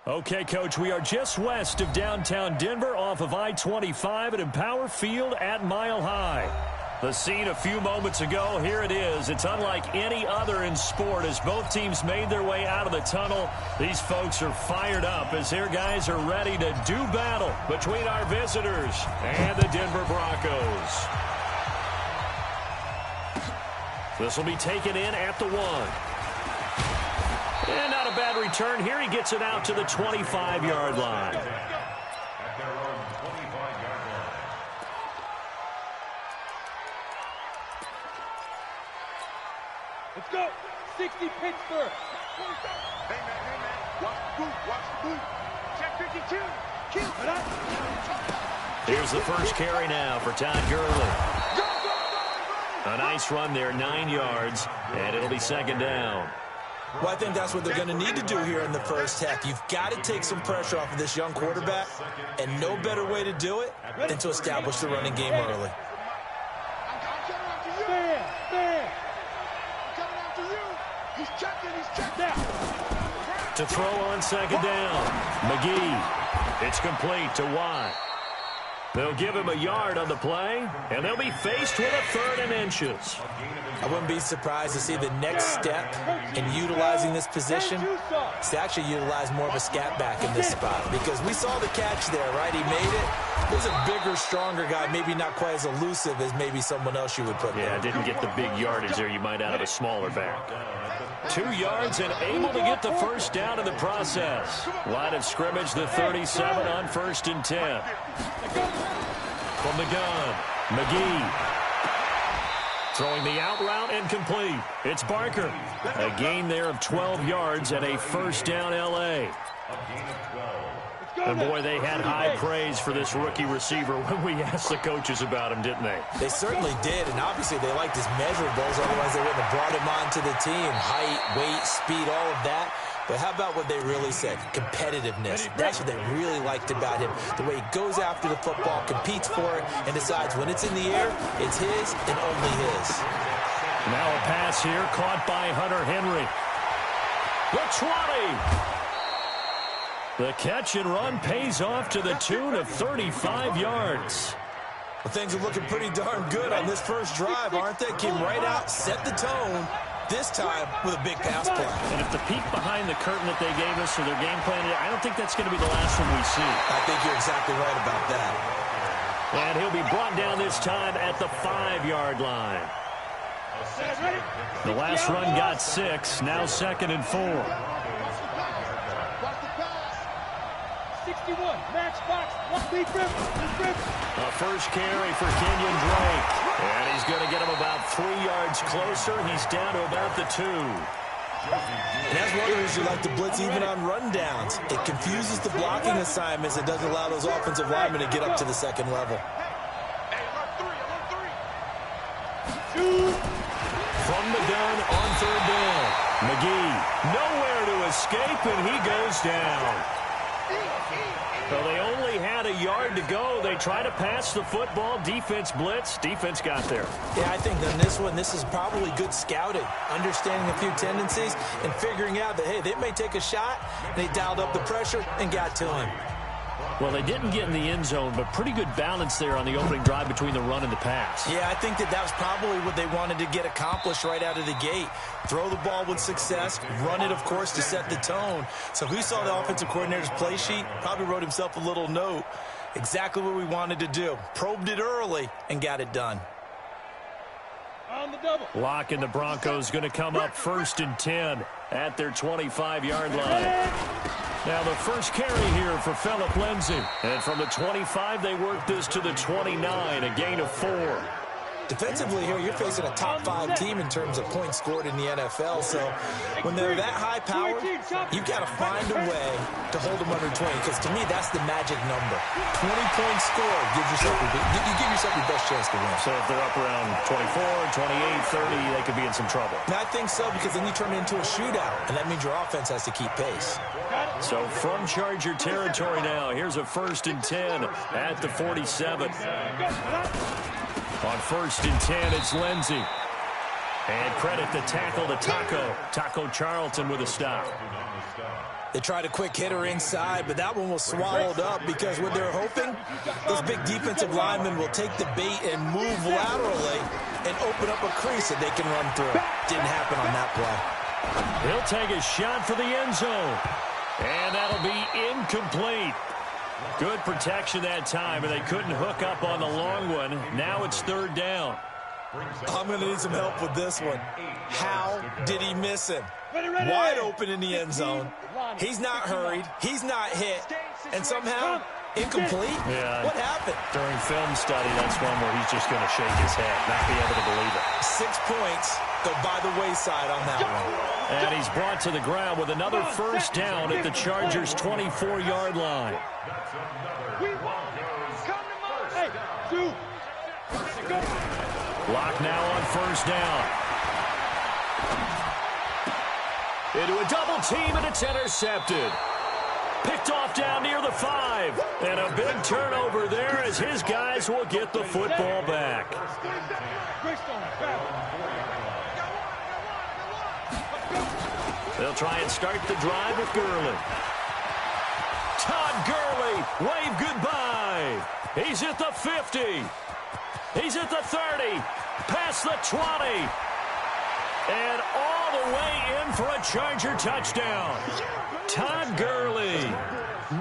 Okay, Coach, we are just west of downtown Denver off of I-25 at Empower Field at Mile High. The scene a few moments ago, here it is. It's unlike any other in sport as both teams made their way out of the tunnel. These folks are fired up as their guys are ready to do battle between our visitors and the Denver Broncos. This will be taken in at the 1. And not a bad return here. He gets it out to the 25-yard line. Let's go. 60 Pittsburgh. Hey, man. Watch the boot. Watch the boot. Check 52. Kill. Here's the first carry now for Todd Gurley. A nice run there, 9 yards, and it'll be second down. Well, I think that's what they're going to need to do here in the first half. You've got to take some pressure off of this young quarterback, and no better way to do it than to establish the running game early. To throw on second down, McGee. It's complete to Watt. They'll give him a yard on the play, and they'll be faced with a 3rd and inches. I wouldn't be surprised to see the next step in utilizing this position is to actually utilize more of a scat back in this spot, because we saw the catch there, right? He made it. He was a bigger, stronger guy, maybe not quite as elusive as maybe someone else you would put there. Yeah, didn't get the big yardage there you might out of a smaller back. 2 yards and able to get the first down in the process. Line of scrimmage, the 37 on 1st and 10. From the gun, McGee. Throwing the out route and complete. It's Barker. A gain there of 12 yards and a first down L.A. And boy, they had high praise for this rookie receiver when we asked the coaches about him, didn't they? They certainly did, and obviously they liked his measurables, otherwise they wouldn't have brought him onto the team. Height, weight, speed, all of that. But how about what they really said? Competitiveness. That's what they really liked about him. The way he goes after the football, competes for it, and decides when it's in the air, it's his and only his. Now a pass here, caught by Hunter Henry. The 20. The catch and run pays off to the tune of 35 yards. Well, things are looking pretty darn good on this first drive, aren't they? Came right out, set the tone, this time with a big pass play. And if the peek behind the curtain that they gave us or their game plan, I don't think that's going to be the last one we see. I think you're exactly right about that. And he'll be brought down this time at the 5-yard line. The last run got 6, now 2nd and 4. 61, match box, a first carry for Kenyon Drake. And he's going to get him about 3 yards closer. He's down to about the 2. And that's one of the reasons you like to blitz even on rundowns. It confuses the blocking assignments. It doesn't allow those offensive linemen to get up to the second level. From the gun on 3rd down. McGee nowhere to escape, and he goes down. Well, they only had a yard to go. They try to pass the football. Defense blitz. Defense got there. Yeah, I think on this one, this is probably good scouting, understanding a few tendencies, and figuring out that, hey, they may take a shot. They dialed up the pressure and got to him. Well, they didn't get in the end zone, but pretty good balance there on the opening drive between the run and the pass. Yeah, I think that was probably what they wanted to get accomplished right out of the gate. Throw the ball with success, run it, of course, to set the tone. So who saw the offensive coordinator's play sheet probably wrote himself a little note. Exactly what we wanted to do. Probed it early and got it done. On the double. Lock and the Broncos going to come up 1st and 10 at their 25-yard line. Now the first carry here for Phillip Lindsay. And from the 25, they work this to the 29, a gain of 4. Defensively here, you're facing a top-5 team in terms of points scored in the NFL. So when they're that high-powered, you've got to find a way to hold them under 20. Because to me, that's the magic number. 20 points scored gives yourself you give yourself your best chance to win. So if they're up around 24, 28, 30, they could be in some trouble. And I think so, because then you turn it into a shootout, and that means your offense has to keep pace. So from Charger territory now, here's a 1st and 10 at the 47. On 1st and 10, it's Lindsay. And credit the tackle to Taco Charlton with a stop. They tried a quick hitter inside, but that one was swallowed up because what they're hoping, those big defensive linemen will take the bait and move laterally and open up a crease that they can run through. Didn't happen on that play. He'll take a shot for the end zone. And that'll be incomplete. Good protection that time, and they couldn't hook up on the long one. Now it's third down. I'm going to need some help with this one. How did he miss him? Wide open in the end zone. He's not hurried. He's not hit. And somehow, incomplete? Yeah. What happened? During film study, that's one where he's just going to shake his head, not be able to believe it. 6 points go by the wayside on that one. And he's brought to the ground with another first down at the Chargers' 24-yard line. Hey, 2. Go. Lock now on first down. Into a double team, and it's intercepted. Picked off down near the 5. And a big turnover there as his guys will get the football back. They'll try and start the drive with Gurley. Todd Gurley, wave goodbye. He's at the 50. He's at the 30. Past the 20. And all the way in for a Charger touchdown. Todd Gurley,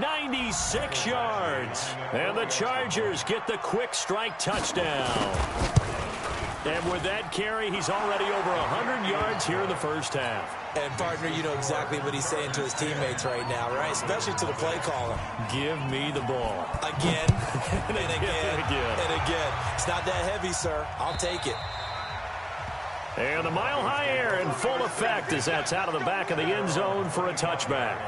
96 yards. And the Chargers get the quick strike touchdown. And with that carry, he's already over 100 yards here in the first half. And, partner, you know exactly what he's saying to his teammates right now, right? Especially to the play caller. Give me the ball. Again, and again, and again. It's not that heavy, sir. I'll take it. And the mile-high air in full effect as that's out of the back of the end zone for a touchback.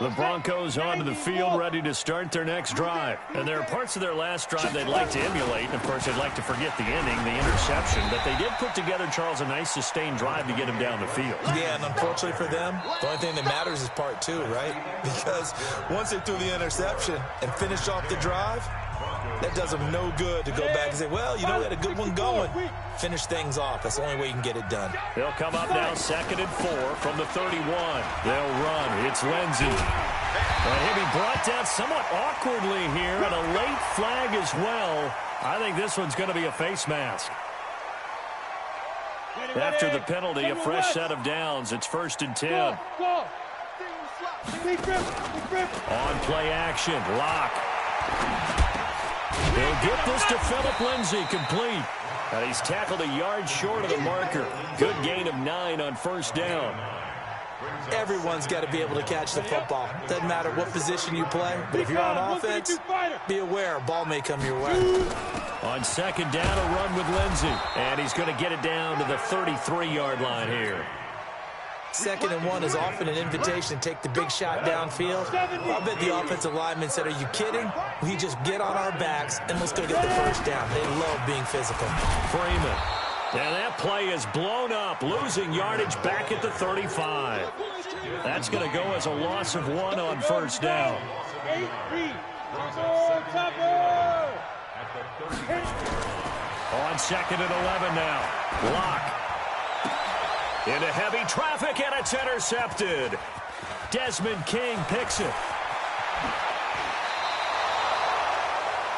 The Broncos onto the field, ready to start their next drive. And there are parts of their last drive they'd like to emulate. And, of course, they'd like to forget the ending, the interception. But they did put together, Charles, a nice sustained drive to get him down the field. Yeah, and unfortunately for them, the only thing that matters is part 2, right? Because once they threw the interception and finished off the drive, that does them no good to go back and say, well, you know, we had a good one going. Finish things off. That's the only way you can get it done. They'll come up now 2nd and 4 from the 31. They'll run. It's Lindsey. And he'll be brought down somewhat awkwardly here, and a late flag as well. I think this one's going to be a face mask. After the penalty, a fresh set of downs. It's 1st and 10. On play action, Lock. He'll get this to Phillip Lindsay, complete. And he's tackled a yard short of the marker. Good gain of 9 on first down. Everyone's got to be able to catch the football. Doesn't matter what position you play, but if you're on offense, be aware a ball may come your way. On 2nd down, a run with Lindsay. And he's going to get it down to the 33-yard line here. 2nd and 1 is often an invitation to take the big shot downfield. I bet the offensive lineman said, are you kidding? We just get on our backs and let's go get the first down. They love being physical. Freeman. And that play is blown up, losing yardage back at the 35. That's going to go as a loss of 1 on first down. On 2nd and 11 now. Lock. Into heavy traffic, and it's intercepted. Desmond King picks it.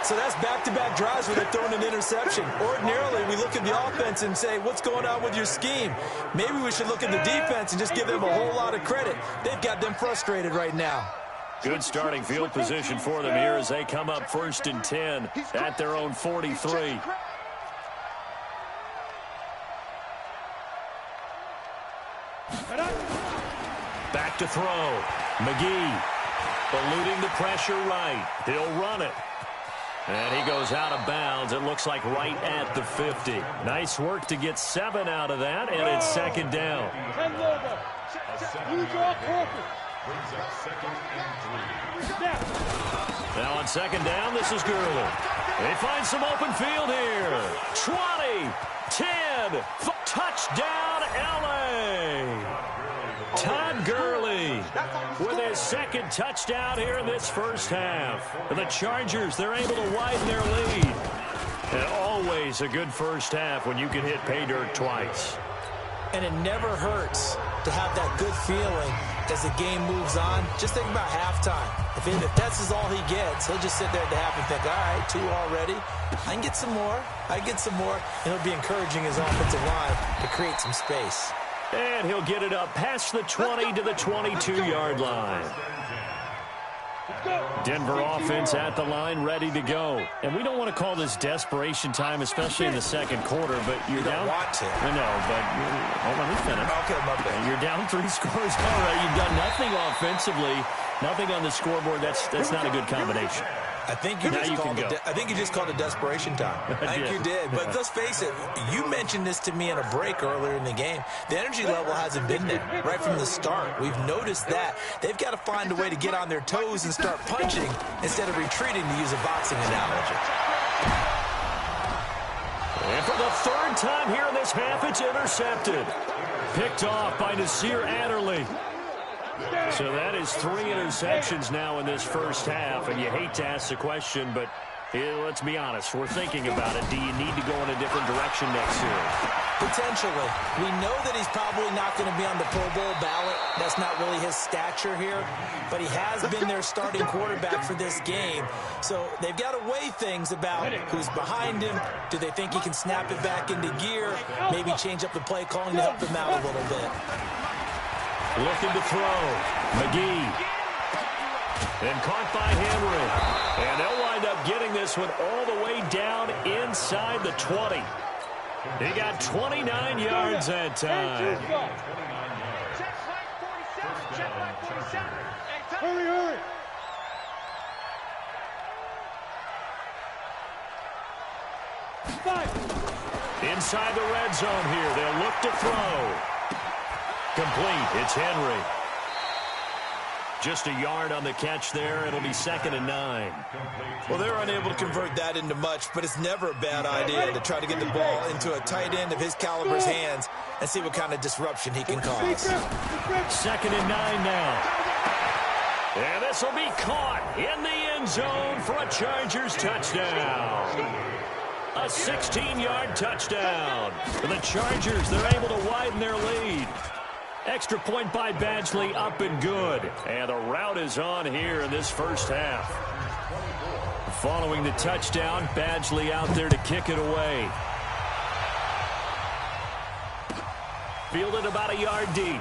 So that's back-to-back drives where they're throwing an interception. Ordinarily, we look at the offense and say, what's going on with your scheme? Maybe we should look at the defense and just give them a whole lot of credit. They've got them frustrated right now. Good starting field position for them here as they come up 1st and 10 at their own 43. Back to throw. McGee eluding the pressure right. He'll run it. And he goes out of bounds. It looks like right at the 50. Nice work to get 7 out of that, and it's 2nd down. Now on 2nd down, this is Gurley. They find some open field here. 20, 10, touchdown, L.A. Todd Gurley with his second touchdown here in this first half. And the Chargers, they're able to widen their lead. And always a good first half when you can hit pay dirt twice. And it never hurts to have that good feeling as the game moves on. Just think about halftime. If that's all he gets, he'll just sit there at the half and think, all right, 2 already. I can get some more. I can get some more. And he'll be encouraging his offensive line to create some space. And he'll get it up past the 20 to the 22-yard line. Denver offense at the line, ready to go. And we don't want to call this desperation time, especially in the second quarter, but you're down. You don't want to. I know, but hold on, let me finish. Okay, my bad. You're down 3 scores already. You've done nothing offensively, nothing on the scoreboard. That's not a good combination. I think you just called it desperation time. I think you did. But let's face it, you mentioned this to me in a break earlier in the game. The energy level hasn't been there right from the start. We've noticed that. They've got to find a way to get on their toes and start punching instead of retreating, to use a boxing analogy. And for the third time here in this half, it's intercepted. Picked off by Nasir Adderley. So that is 3 interceptions now in this first half, and you hate to ask the question, but let's be honest, we're thinking about it. Do you need to go in a different direction next year? Potentially. We know that he's probably not going to be on the Pro Bowl ballot. That's not really his stature here, but he has been their starting quarterback for this game. So they've got to weigh things about who's behind him. Do they think he can snap it back into gear? Maybe change up the play calling to help him out a little bit. Looking to throw. McGee. And caught by Henry. And they'll wind up getting this one all the way down inside the 20. He got 29 yards that time. Hurry, hurry. Inside the red zone here. They'll look to throw. Complete. It's Henry. Just a yard on the catch there. It'll be 2nd and 9. Well, they're unable to convert that into much, but it's never a bad idea to try to get the ball into a tight end of his caliber's hands and see what kind of disruption he can cause. 2nd and 9 now. And this will be caught in the end zone for a Chargers touchdown. A 16-yard touchdown. For the Chargers, they're able to widen their lead. Extra point by Badgley, up and good. And the route is on here in this first half. Following the touchdown, Badgley out there to kick it away. Fielded about a yard deep.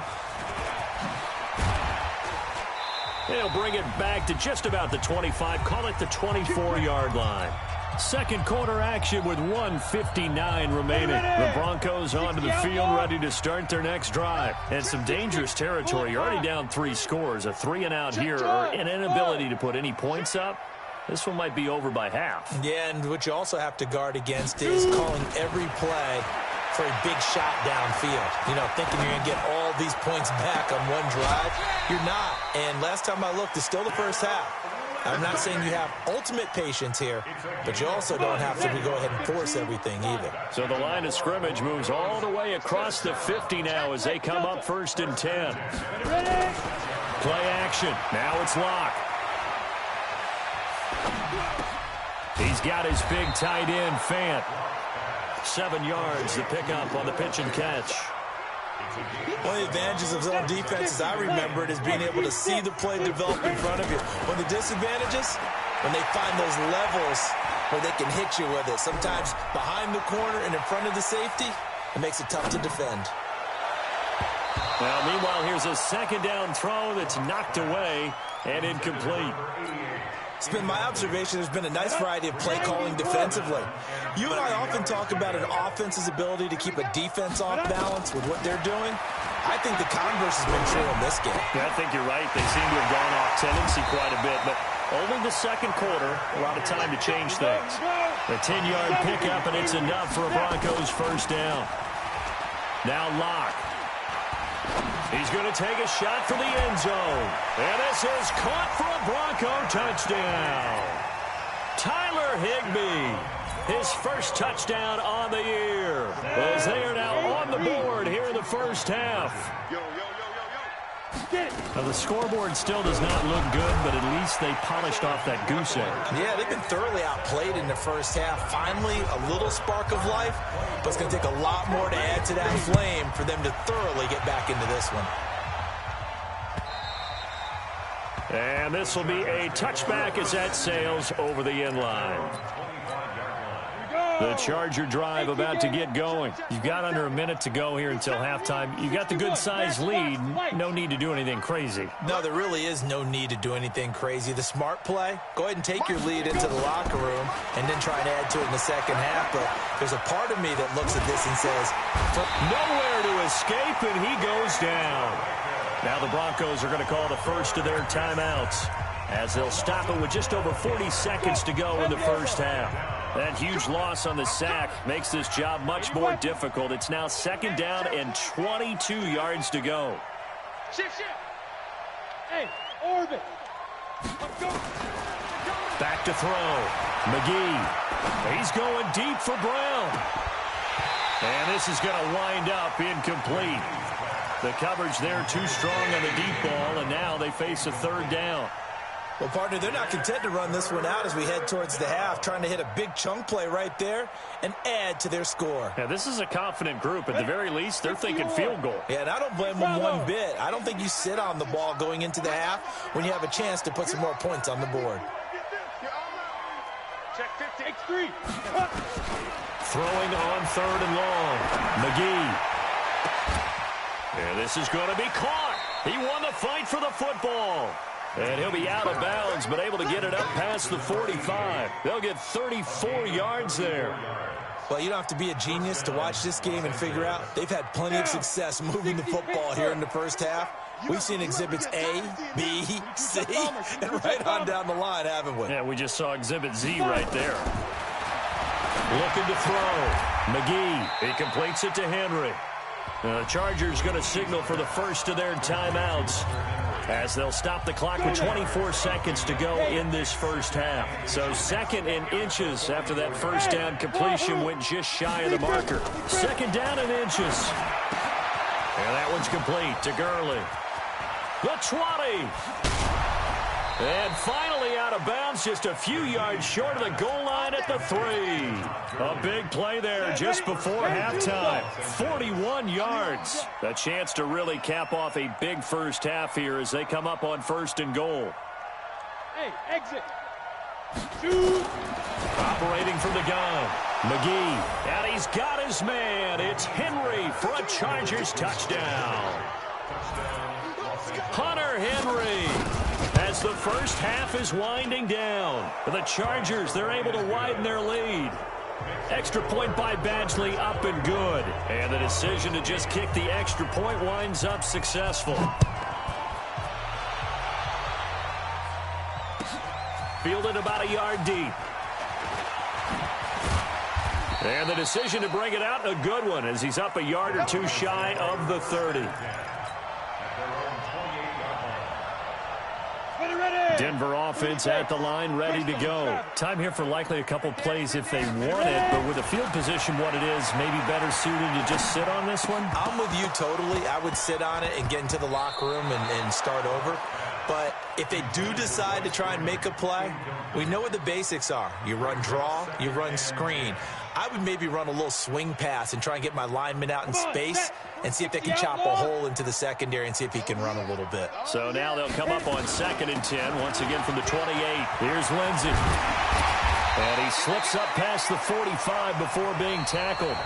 They'll bring it back to just about the 25. Call it the 24-yard line. Second quarter action with 1:59 remaining. The Broncos onto the field, ready to start their next drive. And some dangerous territory. You're already down 3 scores. A 3-and-out here, or an inability to put any points up. This one might be over by half. Yeah, and what you also have to guard against is calling every play for a big shot downfield. You know, thinking you're going to get all these points back on one drive. You're not. And last time I looked, it's still the first half. I'm not saying you have ultimate patience here, but you also don't have to go ahead and force everything either. So the line of scrimmage moves all the way across the 50 now as they come up 1st and 10. Play action. Now it's Locke. He's got his big tight end, Fant. 7 yards, the pickup on the pitch and catch. One of the advantages of zone defense, as I remember it, is being able to see the play develop in front of you. One of the disadvantages, when they find those levels where they can hit you with it, sometimes behind the corner and in front of the safety, it makes it tough to defend. Well, meanwhile, here's a 2nd down throw that's knocked away and incomplete. It's been my observation there's been a nice variety of play calling defensively. You and I often talk about an offense's ability to keep a defense off balance with what they're doing. I think the converse has been true in this game. Yeah, I think you're right. They seem to have gone off tendency quite a bit, but only the second quarter, a lot of time to change things. A 10-yard pickup, and it's enough for a Broncos first down. Now Locke. He's going to take a shot for the end zone. And this is caught for a Bronco touchdown. Tyler Higbee, his first touchdown on the year. As they are now on the board here in the first half. Now, the scoreboard still does not look good, but at least they polished off that goose egg. Yeah, they've been thoroughly outplayed in the first half. Finally, a little spark of life, but it's going to take a lot more to add to that flame for them to thoroughly get back into this one. And this will be a touchback as that sails over the end line. The Charger drive about to get going. You've got under a minute to go here until halftime. You've got the good-sized lead. No need to do anything crazy. No, there really is no need to do anything crazy. The smart play, go ahead and take your lead into the locker room and then try and add to it in the second half. But there's a part of me that looks at this and says, nowhere to escape, and he goes down. Now the Broncos are going to call the first of their timeouts as they'll stop it with just over 40 seconds to go in the first half. That huge loss on the sack makes this job much more difficult. It's now second down and 22 yards to go. Hey, orbit. Back to throw. McGee. He's going deep for Brown. And this is going to wind up incomplete. The coverage there too strong on the deep ball, and now they face a third down. Well, partner, they're not content to run this one out as we head towards the half, trying to hit a big chunk play right there and add to their score. Yeah, this is a confident group. At the very least, they're thinking field goal. Yeah, and I don't blame them one bit. I don't think you sit on the ball going into the half when you have a chance to put some more points on the board. Check 50. X3. Throwing on third and long. McGee. And this is going to be caught. He won the fight for the football. And he'll be out of bounds, but able to get it up past the 45. They'll get 34 yards there. Well, you don't have to be a genius to watch this game and figure out they've had plenty of success moving the football here in the first half. We've seen exhibits A, B, C, and right on down the line, haven't we? Yeah, we just saw exhibit Z right there. Looking to throw. McGee. He completes it to Henry. The Chargers going to signal for the first of their timeouts as they'll stop the clock with 24 seconds to go in this first half. So second and inches after that first down completion went just shy of the marker. Second down and inches. And that one's complete to Gurley. The 20. And finally out of bounds, just a few yards short of the goal line at the 3. A big play there just before halftime. 41 yards. A chance to really cap off a big first half here as they come up on first and goal. Hey, exit. Shoot. Operating from the gun. McGee. And he's got his man. It's Henry for a Chargers touchdown. Hunter Henry. As the first half is winding down, the Chargers, they're able to widen their lead. Extra point by Badgley up and good. And the decision to just kick the extra point winds up successful. Fielded about a yard deep. And the decision to bring it out, a good one, as he's up a yard or two shy of the 30. Denver offense at the line, ready to go. Time here for likely a couple plays if they want it, but with the field position what it is, maybe better suited to just sit on this one? I'm with you totally. I would sit on it and get into the locker room and start over. But if they do decide to try and make a play, we know what the basics are. You run draw, you run screen. I would maybe run a little swing pass and try and get my lineman out in space and see if they can chop a hole into the secondary and see if he can run a little bit. So now they'll come up on 2nd and 10, once again from the 28. Here's Lindsey. And he slips up past the 45 before being tackled.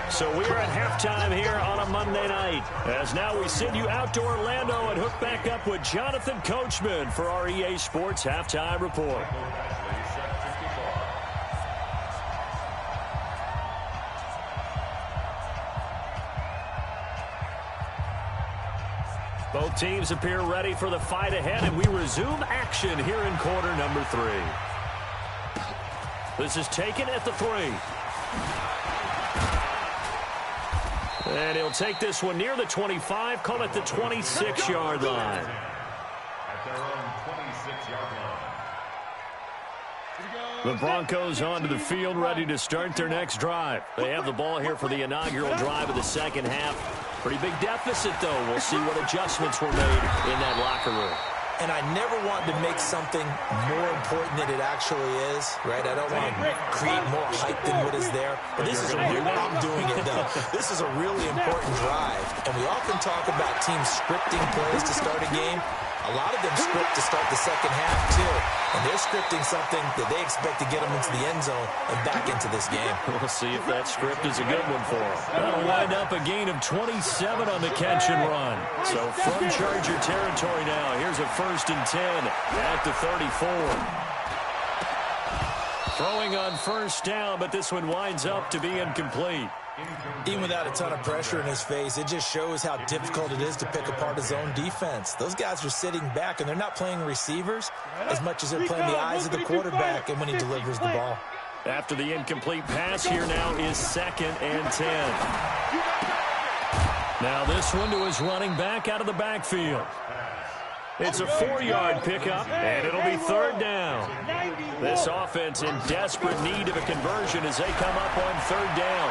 So we're at halftime here on a Monday night. As now we send you out to Orlando and hook back up with Jonathan Coachman for our EA Sports Halftime Report. Both teams appear ready for the fight ahead, and we resume action here in quarter number 3. This is taken at the 3. And he'll take this one near the 25, call it the 26-yard line. At their own 26-yard line. Here we go. The Broncos onto the field, ready to start their next drive. They have the ball here for the inaugural drive of the second half. Pretty big deficit, though. We'll see what adjustments were made in that locker room. And I never want to make something more important than it actually is, right? I don't want to create more hype than what is there. But this is I'm doing it, though. This is a really important drive. And we often talk about teams scripting plays to start a game. A lot of them script to start the second half, too. And they're scripting something that they expect to get them into the end zone and back into this game. We'll see if that script is a good one for them. That'll wind up a gain of 27 on the catch and run. So from Charger territory now, here's a 1st and 10 at the 34. Throwing on 1st down, but this one winds up to be incomplete. Even without a ton of pressure in his face, it just shows how difficult it is to pick apart his own defense. Those guys are sitting back, and they're not playing receivers as much as they're playing the eyes of the quarterback and when he delivers the ball. After the incomplete pass, here now is 2nd and 10. Now this one to his running back out of the backfield. It's a 4-yard pickup, and it'll be 3rd down. This offense in desperate need of a conversion as they come up on 3rd down.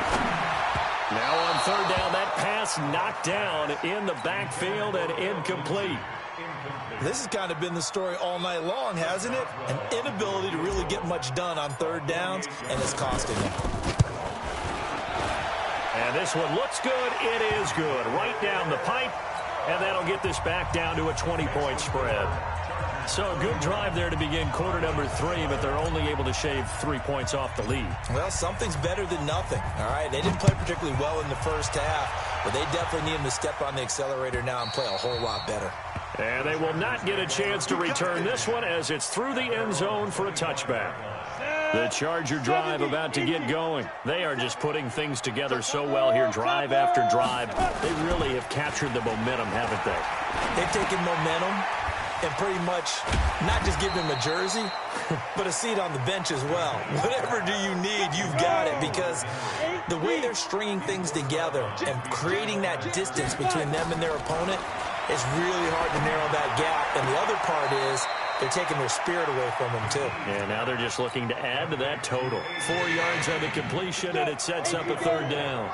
Now on 3rd down, that pass knocked down in the backfield and incomplete. This has kind of been the story all night long, hasn't it? An inability to really get much done on 3rd downs, and it's costing them. And this one looks good. It is good. Right down the pipe. And that'll get this back down to a 20-point spread. So a good drive there to begin quarter number 3, but they're only able to shave 3 points off the lead. Well, something's better than nothing, all right? They didn't play particularly well in the first half, but they definitely need them to step on the accelerator now and play a whole lot better. And they will not get a chance to return this one as it's through the end zone for a touchback. The Charger drive about to get going. They are just putting things together so well here, drive after drive. They really have captured the momentum, haven't they? They've taken momentum and pretty much not just give him a jersey, but a seat on the bench as well. Whatever do you need, you've got it, because the way they're stringing things together and creating that distance between them and their opponent, it's really hard to narrow that gap. And the other part is they're taking their spirit away from them, too. And now they're just looking to add to that total. 4 yards on the completion, and it sets up a 3rd down.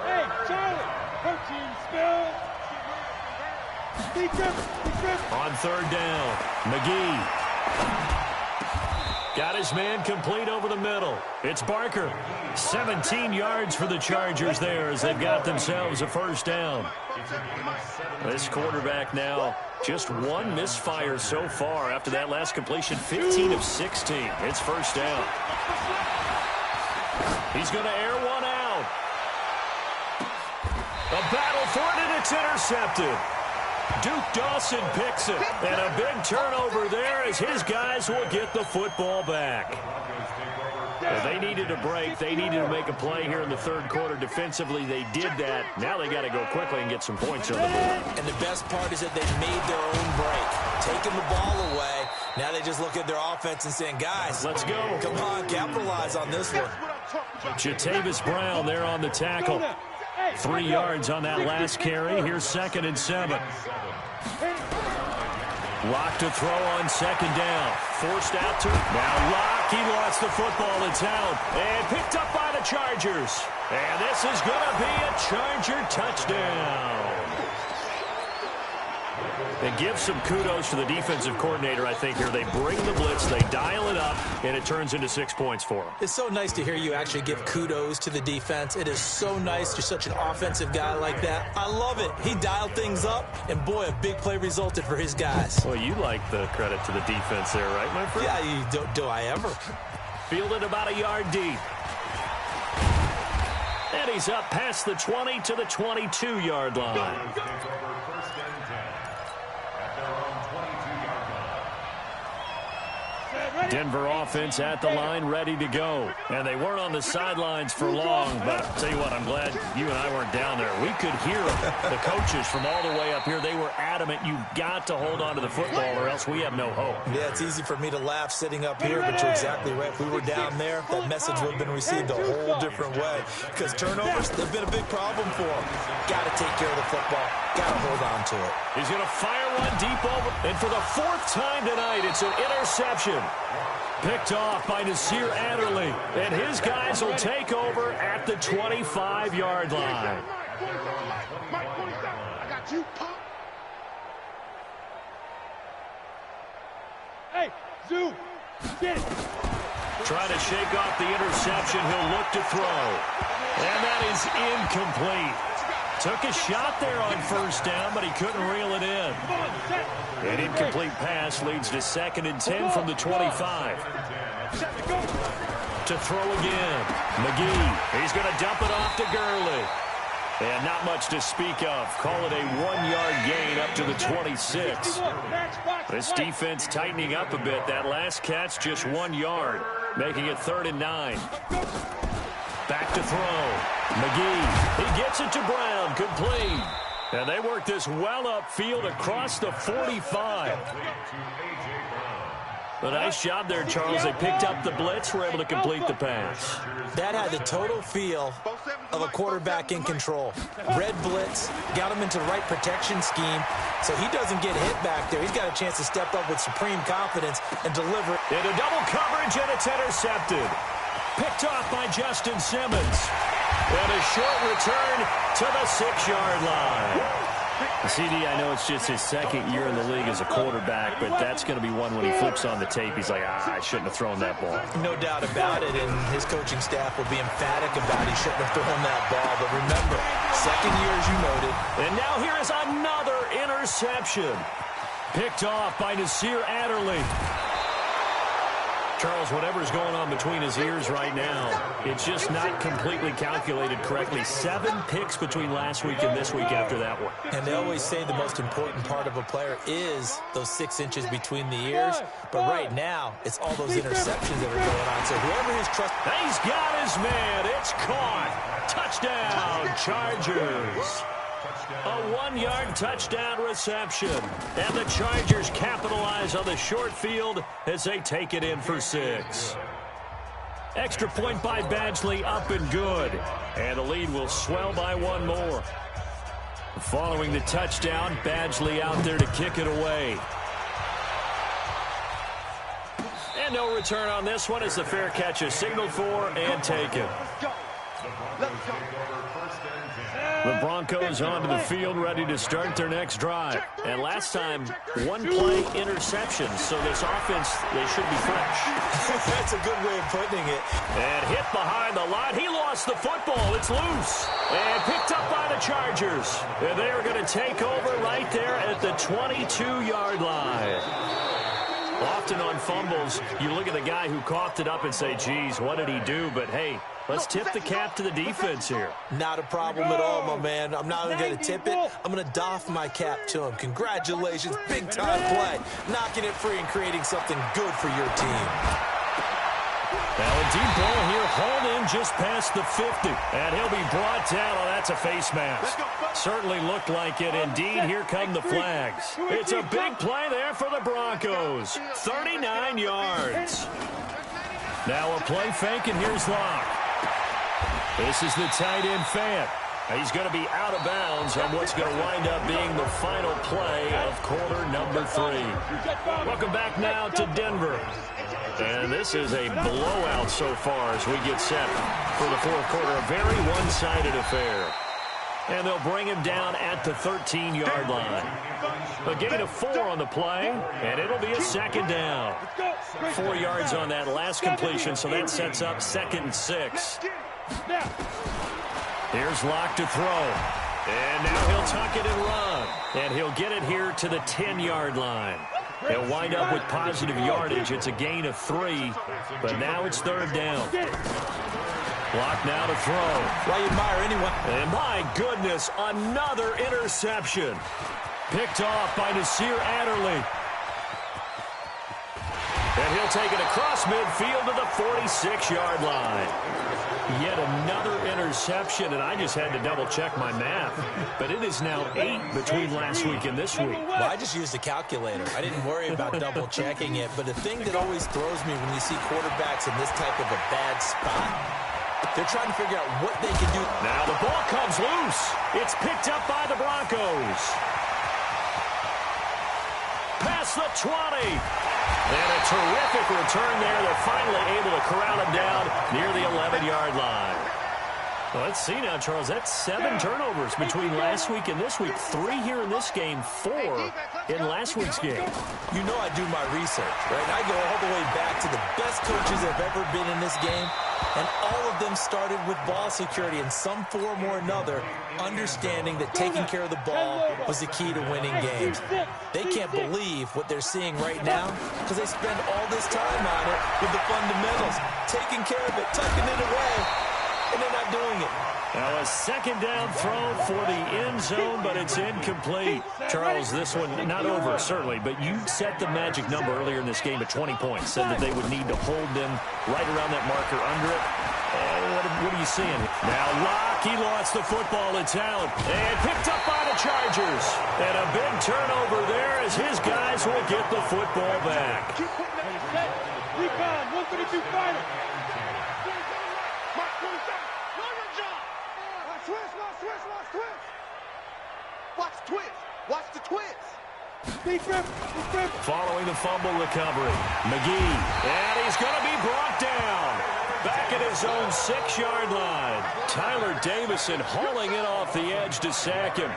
Hey, Charlie, coaching spill. On 3rd down, McGee. Got his man complete over the middle. It's Barker. 17 yards for the Chargers there as they've got themselves a 1st down. This quarterback now just 1 misfire so far after that last completion, 15 of 16. It's 1st down. He's going to air one out. A battle for it, and it's intercepted. Duke Dawson picks it, and a big turnover there as his guys will get the football back. Well, they needed a break. They needed to make a play here in the 3rd quarter. Defensively, they did that. Now they got to go quickly and get some points on the board. And the best part is that they made their own break, taking the ball away. Now they just look at their offense and saying, guys, let's go. Come on, capitalize on this one. Jatavis Brown there on the tackle. 3 yards on that last carry. Here's 2nd and 7. Locke to throw on 2nd down. Forced out to now Locke. He lost the football. It's out. And picked up by the Chargers. And this is going to be a Charger touchdown. And give some kudos to the defensive coordinator, I think, here. They bring the blitz, they dial it up, and it turns into 6 points for them. It's so nice to hear you actually give kudos to the defense. It is so nice. You're such an offensive guy like that. I love it. He dialed things up, and boy, a big play resulted for his guys. Well, you like the credit to the defense there, right, my friend? Yeah, do I ever? Fielded about a yard deep. And he's up past the 20 to the 22-yard line. Denver offense at the line, ready to go. And they weren't on the sidelines for long, but I'll tell you what, I'm glad you and I weren't down there. We could hear the coaches from all the way up here. They were adamant, you've got to hold on to the football or else we have no hope. Yeah, it's easy for me to laugh sitting up here, but you're exactly right. If we were down there, that message would have been received a whole different way. Because turnovers, they've been a big problem for them. Got to take care of the football. Got to hold on to it. He's going to fire one deep over. And for the 4th time tonight, it's an interception. Picked off by Nasir Adderley. And his guys will take over at the 25-yard line. I got you, pop. Hey, Zoo, get it. Trying to shake off the interception. He'll look to throw. And that is incomplete. Took a shot there on first down, but he couldn't reel it in. An incomplete pass leads to 2nd and 10 from the 25. To throw again. McGee. He's going to dump it off to Gurley. And not much to speak of. Call it a 1-yard gain up to the 26. This defense tightening up a bit. That last catch just 1 yard, making it 3rd and 9. Back to throw. McGee. He gets it to Brown. Complete. And they work this well upfield across the 45. A nice job there, Charles. They picked up the blitz, were able to complete the pass. That had the total feel of a quarterback in control. Red blitz, got him into the right protection scheme, so he doesn't get hit back there. He's got a chance to step up with supreme confidence and deliver. Into double coverage, and it's intercepted. Picked off by Justin Simmons. And a short return to the 6-yard line. CD, I know it's just his 2nd year in the league as a quarterback, but that's going to be one when he flips on the tape. He's like, I shouldn't have thrown that ball. No doubt about it, and his coaching staff will be emphatic about he shouldn't have thrown that ball. But remember, 2nd year, as you noted. And now here is another interception. Picked off by Nasir Adderley. Charles, whatever's going on between his ears right now, it's just not completely calculated correctly. 7 picks between last week and this week after that one. And they always say the most important part of a player is those 6 inches between the ears. But right now, it's all those interceptions that are going on. So whoever his trust... He's got his man. It's caught. Touchdown, Chargers. A 1-yard touchdown reception. And the Chargers capitalize on the short field as they take it in for 6. Extra point by Badgley, up and good. And the lead will swell by 1 more. Following the touchdown, Badgley out there to kick it away. And no return on this one as the fair catch is signaled for and taken. The Broncos onto the field, ready to start their next drive. And last time, 1-play interception, so this offense, they should be fresh. That's a good way of putting it. And hit behind the line. He lost the football. It's loose. And picked up by the Chargers. And they are going to take over right there at the 22-yard line. Often on fumbles, you look at the guy who coughed it up and say, geez, what did he do? But, hey, let's tip the cap to the defense here. Not a problem at all, my man. I'm not even going to tip it. I'm going to doff my cap to him. Congratulations, big-time play. Knocking it free and creating something good for your team. Now a deep ball here, hauled in just past the 50. And he'll be brought down. Oh, that's a face mask. Certainly looked like it. Indeed, here come the flags. It's a big play there for the Broncos. 39 yards. Now a play fake, and here's Locke. This is the tight end Fant. He's going to be out of bounds on what's going to wind up being the final play of quarter number 3. Welcome back now to Denver. And this is a blowout so far as we get set for the 4th quarter. A very one-sided affair. And they'll bring him down at the 13-yard line. A gain of 4 on the play, and it'll be a 2nd down. 4 yards on that last completion, so that sets up 2nd and 6. Here's Locke to throw. And now he'll tuck it and run. And he'll get it here to the 10-yard line. They'll wind up with positive yardage. It's a gain of 3, but now it's 3rd down. Locke now to throw. Why you admire anyone? And my goodness, another interception. Picked off by Nasir Adderley. And he'll take it across midfield to the 46-yard line. Yet another interception, and I just had to double-check my math. But it is now 8 between last week and this week. Well, I just used a calculator. I didn't worry about double-checking it. But the thing that always throws me when you see quarterbacks in this type of a bad spot, they're trying to figure out what they can do. Now the ball comes loose. It's picked up by the Broncos. Past the 20. And a terrific return there. They're finally able to corral him down near the 11-yard line. Well, let's see now, Charles. That's 7 turnovers between last week and this week. 3 here in this game, 4 in last week's game. You know I do my research, right? I go all the way back to the best coaches that have ever been in this game, and all of them started with ball security in some form or another, understanding that taking care of the ball was the key to winning games. They can't believe what they're seeing right now because they spend all this time on it with the fundamentals, taking care of it, tucking it away, and they're not doing it. Now a second down throw for the end zone, but it's incomplete. Charles, this one not over, certainly, but you set the magic number earlier in this game at 20 points, said that they would need to hold them right around that marker under it. What are you seeing? Now Locke, he lost the football. It's out. And picked up by the Chargers. And a big turnover there as his guys will get the football back. Recon, 132 final. Watch the twist. Following the fumble recovery, McGee, and he's going to be brought down. Back at his own 6-yard line. Tyler Davison hauling it off the edge to sack him.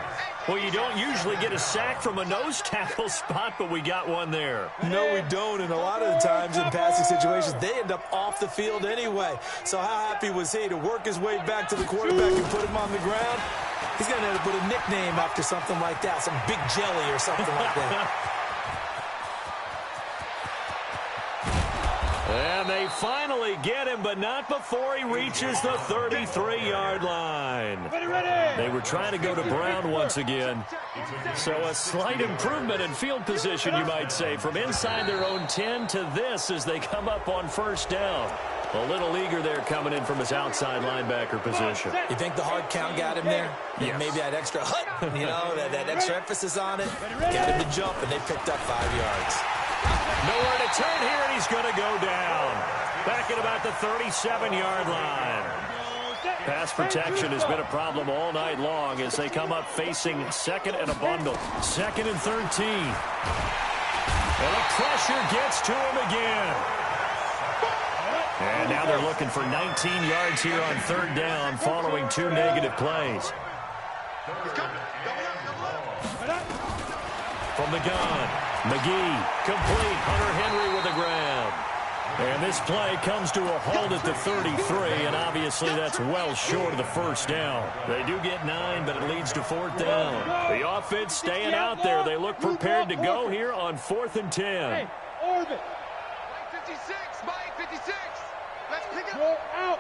Well, you don't usually get a sack from a nose tackle spot, but we got one there. No, we don't, and a lot of the times in passing situations, they end up off the field anyway. So how happy was he to work his way back to the quarterback and put him on the ground? He's going to have to put a nickname after something like that, some Big Jelly or something like that. And they finally get him, but not before he reaches the 33-yard line. They were trying to go to Brown once again. So a slight improvement in field position, you might say, from inside their own 10 to this as they come up on first down. A little eager there coming in from his outside linebacker position. You think the hard count got him there? Yes. Maybe that extra you know, that extra emphasis on it. Got him to jump, and they picked up 5 yards. Nowhere to turn here, and he's going to go down. Back at about the 37-yard line. Pass protection has been a problem all night long as they come up facing second and a bundle. 2nd and 13. And the pressure gets to him again. And now they're looking for 19 yards here on 3rd down following 2 negative plays. From the gun, McGee, complete. Hunter Henry with the ground. And this play comes to a halt at the 33, and obviously that's well short of the first down. They do get 9, but it leads to 4th down. The offense staying out there. They look prepared to go here on 4th and 10. Hey, Orbit. 56, Mike, 56. Let's pick it Go up. out.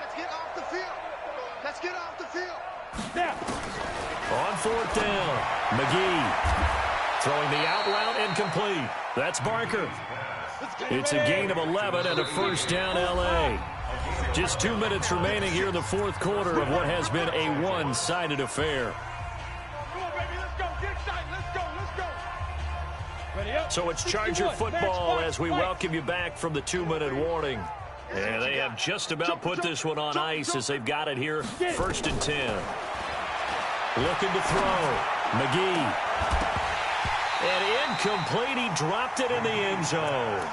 Let's get off the field. Let's get off the field. Snap. On 4th down, McGee throwing the out route incomplete. That's Barker. It's a gain of 11 and a first down L.A. Just 2 minutes remaining here in the 4th quarter of what has been a one-sided affair. Come on, baby, let's go. Get excited. Let's go. Ready up. So it's Charger football as we welcome you back from the 2-minute warning. And they have just about put this one on ice as they've got it here, 1st and 10. Looking to throw. McGee. And incomplete. He dropped it in the end zone.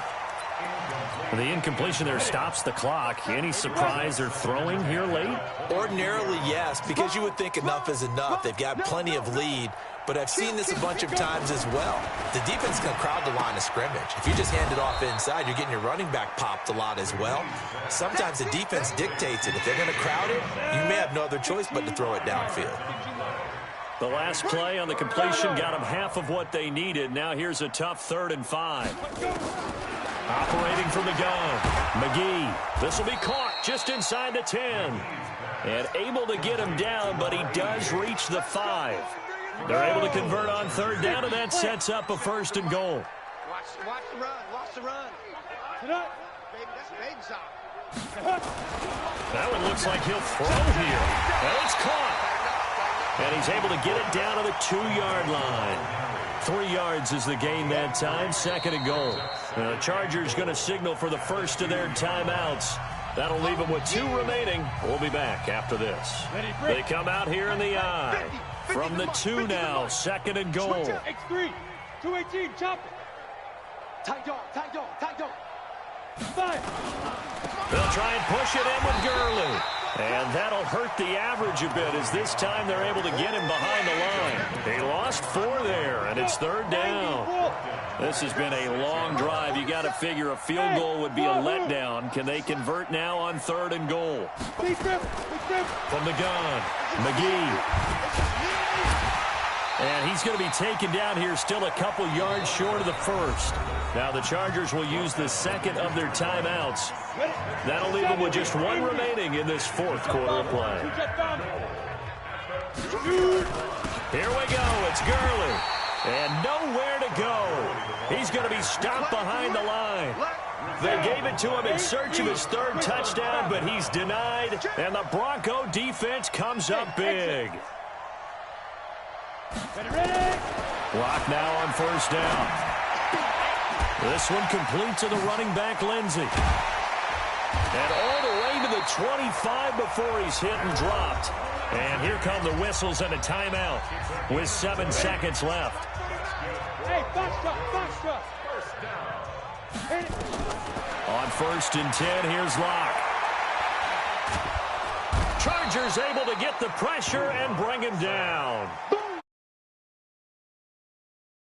The incompletion there stops the clock. Any surprise they're throwing here late? Ordinarily, yes, because you would think enough is enough. They've got plenty of lead, but I've seen this a bunch of times as well. The defense can crowd the line of scrimmage. If you just hand it off inside, you're getting your running back popped a lot as well. Sometimes the defense dictates it. If they're going to crowd it, you may have no other choice but to throw it downfield. The last play on the completion got them half of what they needed. Now here's a tough 3rd and 5. Operating from the gun, McGee. This will be caught just inside the 10. And able to get him down, but he does reach the 5. They're able to convert on 3rd down, and that sets up a 1st and goal. Watch the run. Watch the run. Baby, that's baby shot. That one looks like he'll throw here. Well, it's caught. And he's able to get it down to the 2-yard line. 3 yards is the gain that time, 2nd and goal. The Chargers going to signal for the first of their timeouts. That'll leave them with 2 remaining. We'll be back after this. They come out here in the eye. From the 2 now, 2nd and goal. X3, 218, chop it. Fire. They'll try and push it in with Gurley. And that'll hurt the average a bit as this time they're able to get him behind the line. They lost 4 there, and it's 3rd down. This has been a long drive. You got to figure a field goal would be a letdown. Can they convert now on 3rd and goal? From the gun, McGee. And he's going to be taken down here still a couple yards short of the first. Now the Chargers will use the second of their timeouts. That'll leave them with just 1 remaining in this 4th quarter of play. Here we go. It's Gurley. And nowhere to go. He's going to be stopped behind the line. They gave it to him in search of his 3rd touchdown, but he's denied. And the Bronco defense comes up big. Clock now on 1st down. This one complete to the running back, Lindsey. And all the way to the 25 before he's hit and dropped. And here come the whistles and a timeout with 7 seconds left. Hey, box truck. On 1st and 10, here's Locke. Chargers able to get the pressure and bring him down.